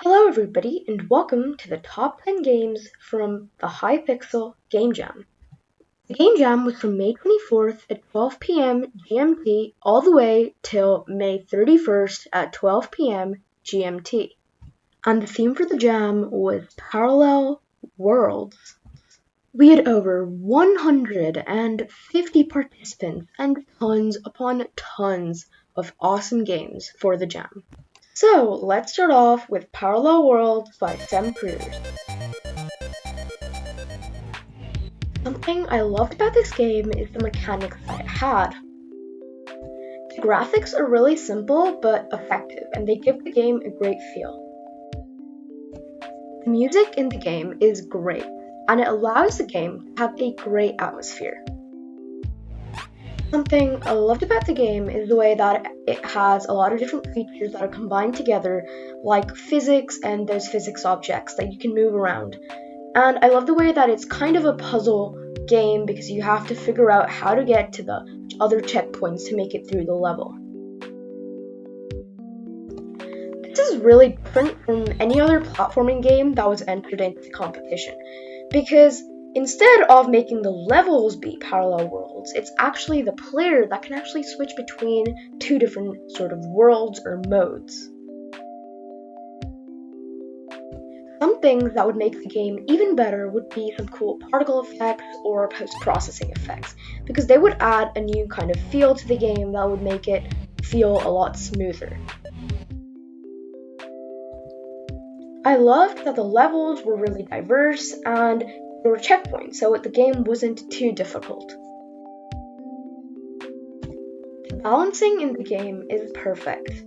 Hello everybody and welcome to the top 10 games from the HighPixel Game Jam. The Game Jam was from May 24th at 12 p.m. GMT all the way till May 31st at 12 p.m. GMT. And the theme for the jam was Parallel Worlds. We had over 150 participants and tons upon tons of awesome games for the jam. So let's start off with Parallel Worlds by SemPruijs. Something I loved about this game is the mechanics that it had. The graphics are really simple but effective, and they give the game a great feel. The music in the game is great, and it allows the game to have a great atmosphere. Something I loved about the game is the way that it has a lot of different features that are combined together, like physics and those physics objects that you can move around. And I love the way that it's kind of a puzzle game because you have to figure out how to get to the other checkpoints to make it through the level. This is really different from any other platforming game that was entered into the competition, because instead of making the levels be parallel worlds, it's actually the player that can actually switch between two different sort of worlds or modes. Some things that would make the game even better would be some cool particle effects or post-processing effects, because they would add a new kind of feel to the game that would make it feel a lot smoother. I loved that the levels were really diverse and there were checkpoints, so the game wasn't too difficult. The balancing in the game is perfect.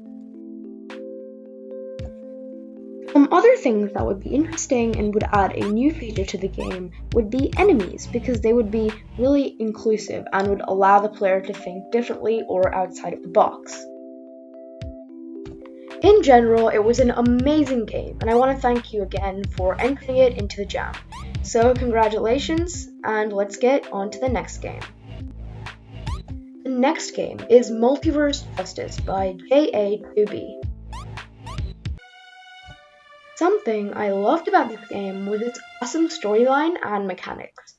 Some other things that would be interesting and would add a new feature to the game would be enemies, because they would be really inclusive and would allow the player to think differently or outside of the box. In general, it was an amazing game, and I want to thank you again for entering it into the jam. So congratulations, and let's get on to the next game. The next game is Multiverse Justice by JA2B. Something I loved about this game was its awesome storyline and mechanics.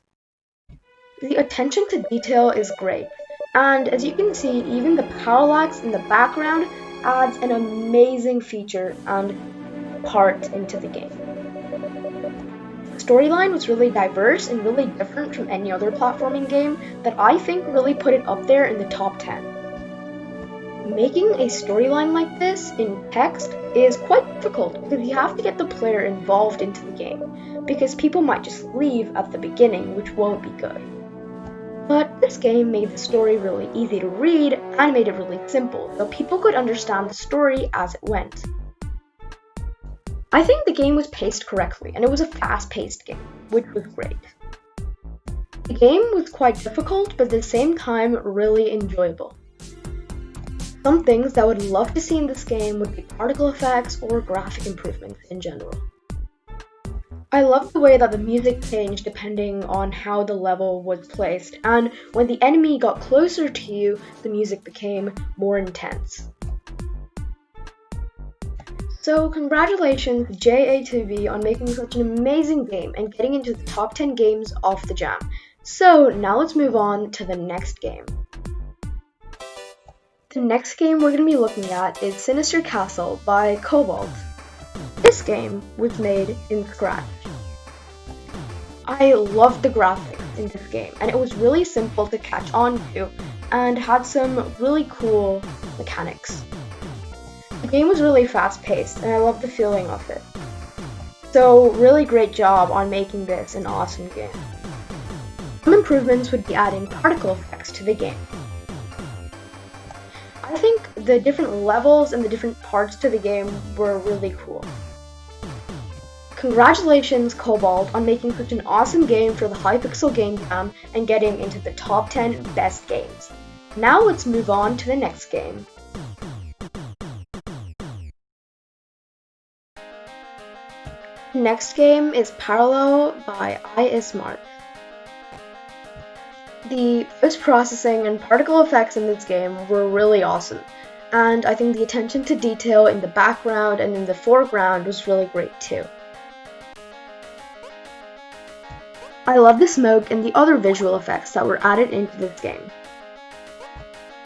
The attention to detail is great, and as you can see, even the parallax in the background adds an amazing feature and part into the game. The storyline was really diverse and really different from any other platforming game that I think really put it up there in the top 10. Making a storyline like this in text is quite difficult because you have to get the player involved into the game, because people might just leave at the beginning, which won't be good. But this game made the story really easy to read and made it really simple, so people could understand the story as it went. I think the game was paced correctly, and it was a fast-paced game, which was great. The game was quite difficult, but at the same time really enjoyable. Some things that I would love to see in this game would be particle effects or graphic improvements in general. I loved the way that the music changed depending on how the level was placed, and when the enemy got closer to you, the music became more intense. So congratulations JA2B on making such an amazing game and getting into the top 10 games of the jam. So now let's move on to the next game. The next game we're going to be looking at is Sinister Castle by Colbalt. This game was made in Scratch. I loved the graphics in this game, and it was really simple to catch on to and had some really cool mechanics. The game was really fast-paced, and I loved the feeling of it. So really great job on making this an awesome game. Some improvements would be adding particle effects to the game. I think the different levels and the different parts to the game were really cool. Congratulations Colbalt on making such an awesome game for the HighPixel Game Jam and getting into the top 10 best games. Now let's move on to the next game. The next game is Parallel by Smart. The post-processing and particle effects in this game were really awesome, and I think the attention to detail in the background and in the foreground was really great too. I love the smoke and the other visual effects that were added into this game.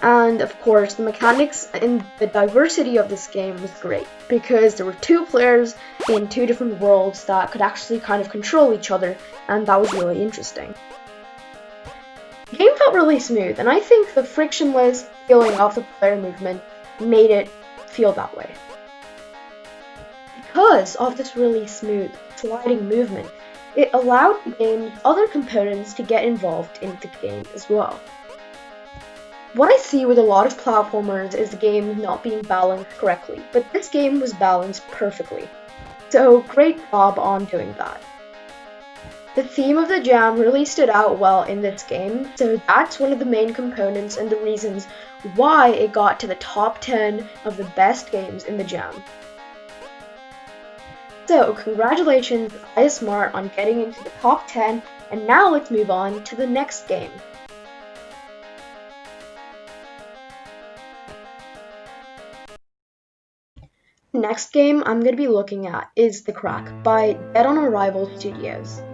And of course, the mechanics and the diversity of this game was great, because there were 2 players in 2 different worlds that could actually kind of control each other, and that was really interesting. The game felt really smooth, and I think the frictionless feeling of the player movement made it feel that way. Because of this really smooth, sliding movement, it allowed the game's other components to get involved in the game as well. What I see with a lot of platformers is the game not being balanced correctly, but this game was balanced perfectly. So great job on doing that. The theme of the jam really stood out well in this game, so that's one of the main components and the reasons why it got to the top 10 of the best games in the jam. So congratulations iSmart on getting into the top 10, and now let's move on to the next game. The next game I'm going to be looking at is The Crack by DeadOnArrivalStudios.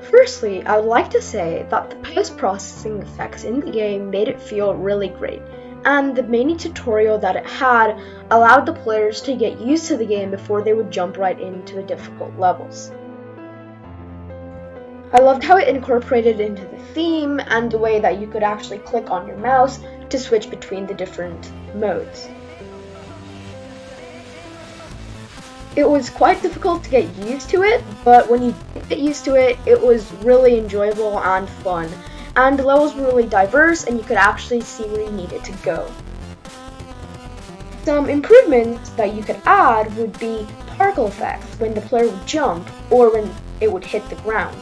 Firstly, I would like to say that the post-processing effects in the game made it feel really great, and the mini tutorial that it had allowed the players to get used to the game before they would jump right into the difficult levels. I loved how it incorporated into the theme and the way that you could actually click on your mouse to switch between the different modes. It was quite difficult to get used to it, but when you did get used to it, it was really enjoyable and fun, and the levels were really diverse and you could actually see where you needed to go. Some improvements that you could add would be particle effects when the player would jump or when it would hit the ground.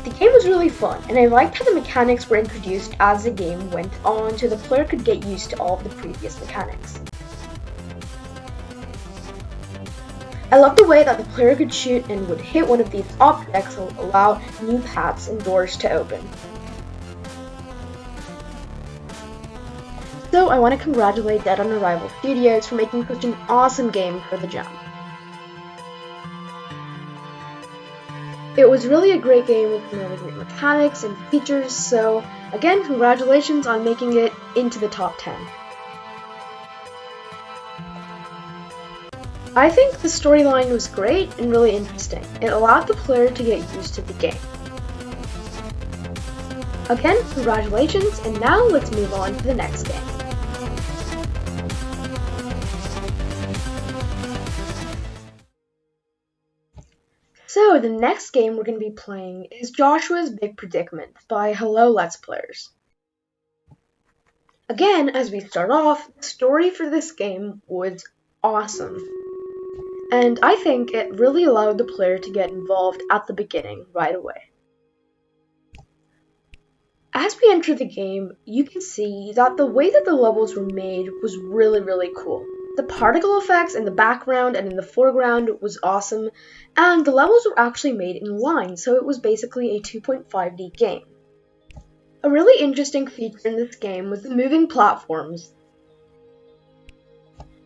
The game was really fun, and I liked how the mechanics were introduced as the game went on so the player could get used to all of the previous mechanics. I loved the way that the player could shoot and would hit one of these objects and allow new paths and doors to open. So I want to congratulate DeadOnArrivalStudios for making such an awesome game for the jam. It was really a great game with really great mechanics and features, so again, congratulations on making it into the top 10. I think the storyline was great and really interesting. It allowed the player to get used to the game. Again, congratulations, and now let's move on to the next game. So the next game we're going to be playing is Joshua's Big Predicament by Hello Let's Players. Again, as we start off, the story for this game was awesome. And I think it really allowed the player to get involved at the beginning right away. As we enter the game, you can see that the way that the levels were made was really cool. The particle effects in the background and in the foreground was awesome, and the levels were actually made in line, so it was basically a 2.5D game. A really interesting feature in this game was the moving platforms.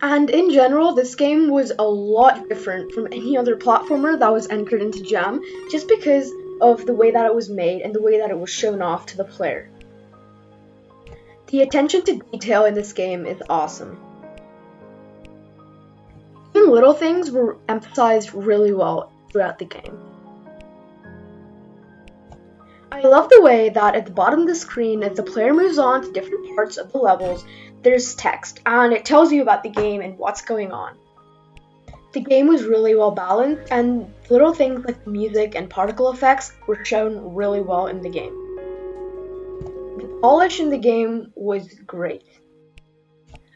And in general, this game was a lot different from any other platformer that was entered into Jam, just because of the way that it was made and the way that it was shown off to the player. The attention to detail in this game is awesome. Even little things were emphasized really well throughout the game. I love the way that at the bottom of the screen, as the player moves on to different parts of the levels, there's text, and it tells you about the game and what's going on. The game was really well balanced, and little things like the music and particle effects were shown really well in the game. The polish in the game was great.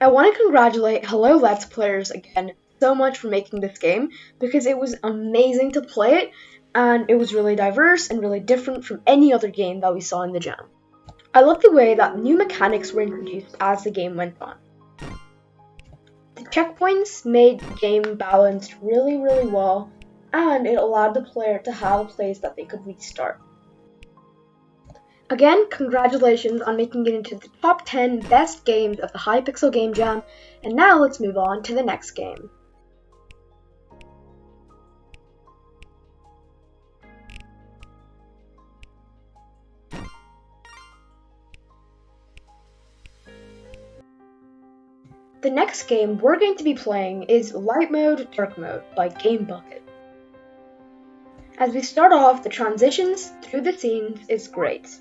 I want to congratulate Hello Let's Players again so much for making this game, because it was amazing to play it, and it was really diverse and really different from any other game that we saw in the Jam. I love the way that new mechanics were introduced as the game went on. The checkpoints made the game balanced really well, and it allowed the player to have a place that they could restart. Again, congratulations on making it into the top 10 best games of the HighPixel Game Jam, and now let's move on to the next game. The next game we're going to be playing is Light Mode, Dark Mode by GameBucket. As we start off, the transitions through the scenes is great.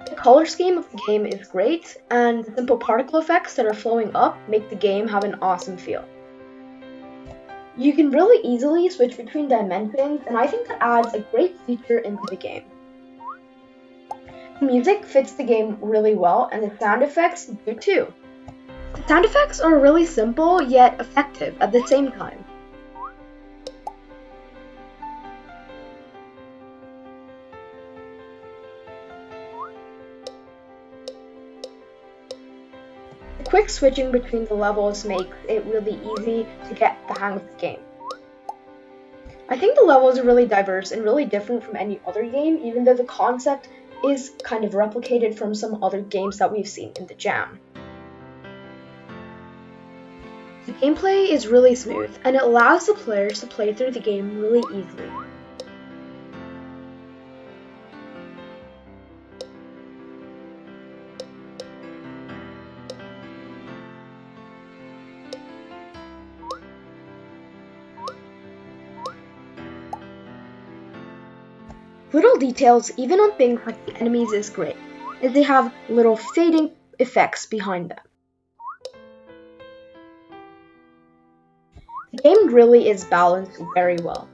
The color scheme of the game is great, and the simple particle effects that are flowing up make the game have an awesome feel. You can really easily switch between dimensions, and I think that adds a great feature into the game. The music fits the game really well, and the sound effects do too. The sound effects are really simple, yet effective at the same time. The quick switching between the levels makes it really easy to get the hang of the game. I think the levels are really diverse and really different from any other game, even though the concept is kind of replicated from some other games that we've seen in the Jam. The gameplay is really smooth, and it allows the players to play through the game really easily. Little details, even on things like the enemies, is great, as they have little fading effects behind them. The game really is balanced very well,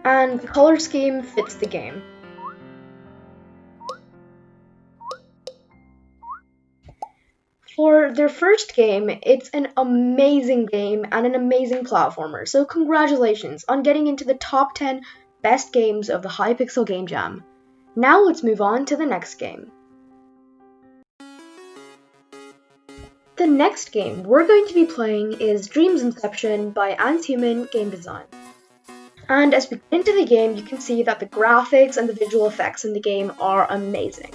and the color scheme fits the game. For their first game, it's an amazing game and an amazing platformer, so congratulations on getting into the top 10 best games of the HighPixel Game Jam. Now let's move on to the next game. The next game we're going to be playing is Dreams Inception by AnshumanGameDesign. And as we get into the game, you can see that the graphics and the visual effects in the game are amazing.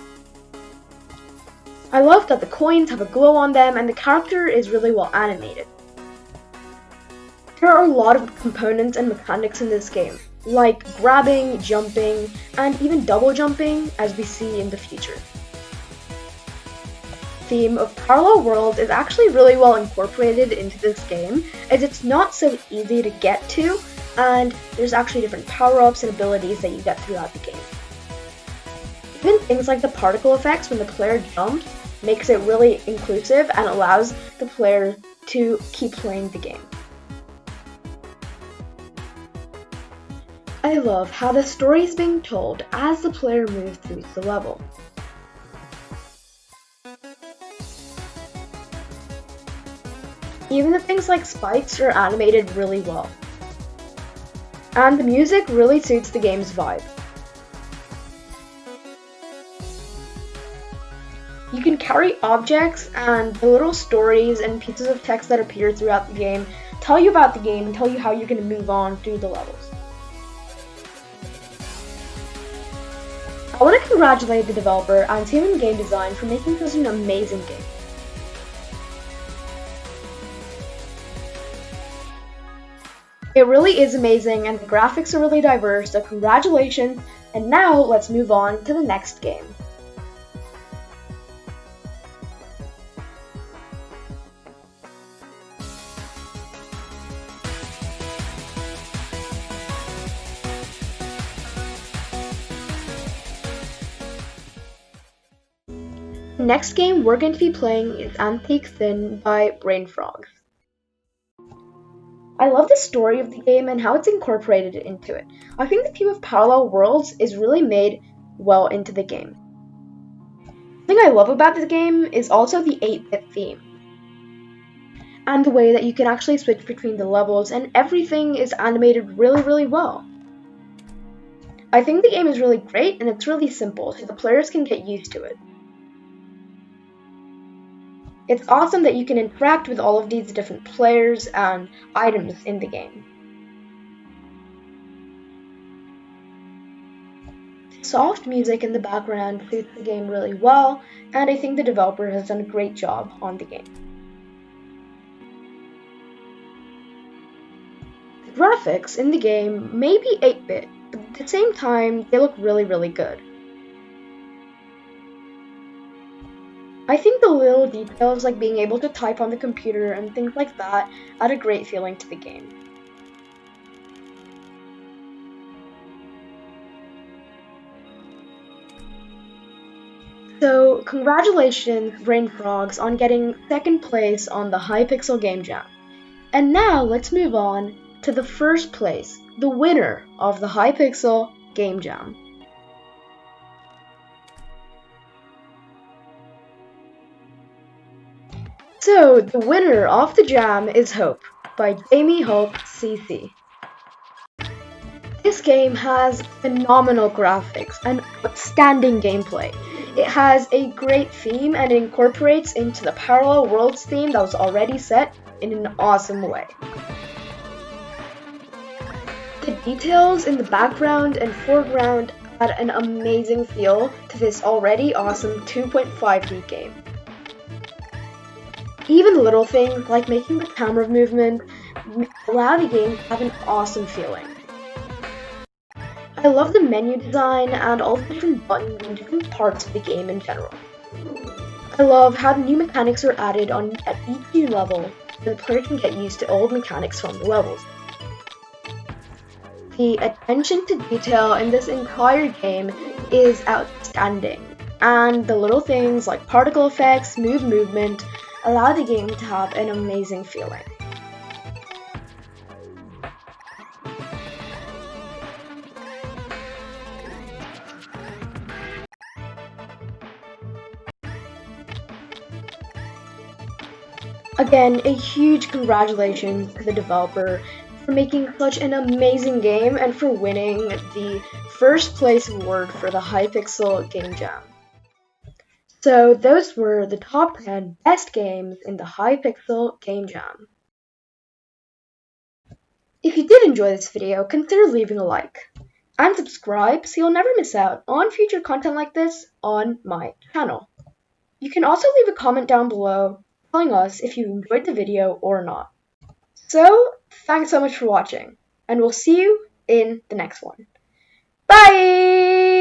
I love that the coins have a glow on them and the character is really well animated. There are a lot of components and mechanics in this game, like grabbing, jumping, and even double jumping, as we see in the future. The theme of parallel worlds is actually really well incorporated into this game, as it's not so easy to get to, and there's actually different power-ups and abilities that you get throughout the game. Even things like the particle effects when the player jumps makes it really inclusive and allows the player to keep playing the game. I love how the story is being told as the player moves through the level. Even the things like spikes are animated really well. And the music really suits the game's vibe. You can carry objects, and the little stories and pieces of text that appear throughout the game tell you about the game and tell you how you're going to move on through the levels. I want to congratulate the developer AnshumanGameDesign for making such an amazing game. It really is amazing, and the graphics are really diverse, so congratulations, and now let's move on to the next game. The next game we're going to be playing is Antichthon by RainFrogs. I love the story of the game and how it's incorporated into it. I think the theme of parallel worlds is really made well into the game. The thing I love about the game is also the 8-bit theme, and the way that you can actually switch between the levels, and everything is animated really well. I think the game is really great and it's really simple, so the players can get used to it. It's awesome that you can interact with all of these different players and items in the game. The soft music in the background suits the game really well, and I think the developer has done a great job on the game. The graphics in the game may be 8-bit, but at the same time, they look really good. I think the little details like being able to type on the computer and things like that add a great feeling to the game. So, congratulations RainFrogs on getting second place on the HighPixel Game Jam. And now let's move on to the first place, the winner of the HighPixel Game Jam. So, the winner of the jam is Hope by JamieHulkesCC. This game has phenomenal graphics and outstanding gameplay. It has a great theme and it incorporates into the Parallel Worlds theme that was already set in an awesome way. The details in the background and foreground add an amazing feel to this already awesome 2.5D game. Even little things like making the camera movement allow the game to have an awesome feeling. I love the menu design and all the different buttons and different parts of the game in general. I love how the new mechanics are added at each new level so the player can get used to old mechanics from the levels. The attention to detail in this entire game is outstanding, and the little things like particle effects, smooth movement, allow the game to have an amazing feeling. Again, a huge congratulations to the developer for making such an amazing game and for winning the first place award for the HighPixel Game Jam. So those were the top 10 best games in the HighPixel Game Jam. If you did enjoy this video, consider leaving a like and subscribe so you'll never miss out on future content like this on my channel. You can also leave a comment down below telling us if you enjoyed the video or not. So, thanks so much for watching, and we'll see you in the next one. Bye!